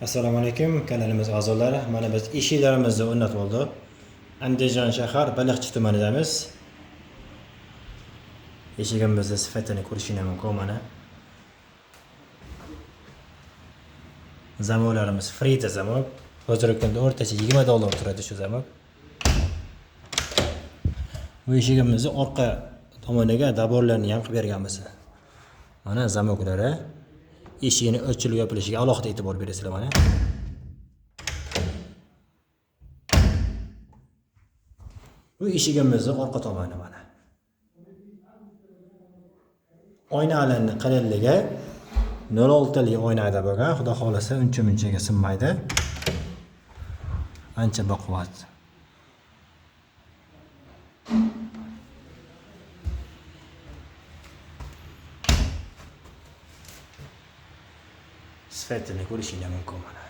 Assalomu alaykum kanalimiz a'zolari. Mana biz eshiklarimizni o'rnatib oldik. Andijon shahar Baliqchi tumanidamiz. Eshigimizning sifatini ko'rishingiz mumkin mana. Zamoklarimiz frita zamok. Hozirgi kunda o'rtacha $20 turadi shu zamok. Bu eshigimizning orqa tomoniga daborlarni ham qilib berganmiz. Mana zamoklari. Eshigini ochilib yopilishiga alohida e'tibor berasizlar mana. Bu eshigimizning orqa tomoni mana. Oynalarning qalinligi 0.6 lik oynada bo'lgan. Xudo xolasa uncha-munchaga sinmaydi. Ancha baquvvat. Sifatini ko'rishingiz mumkin mana.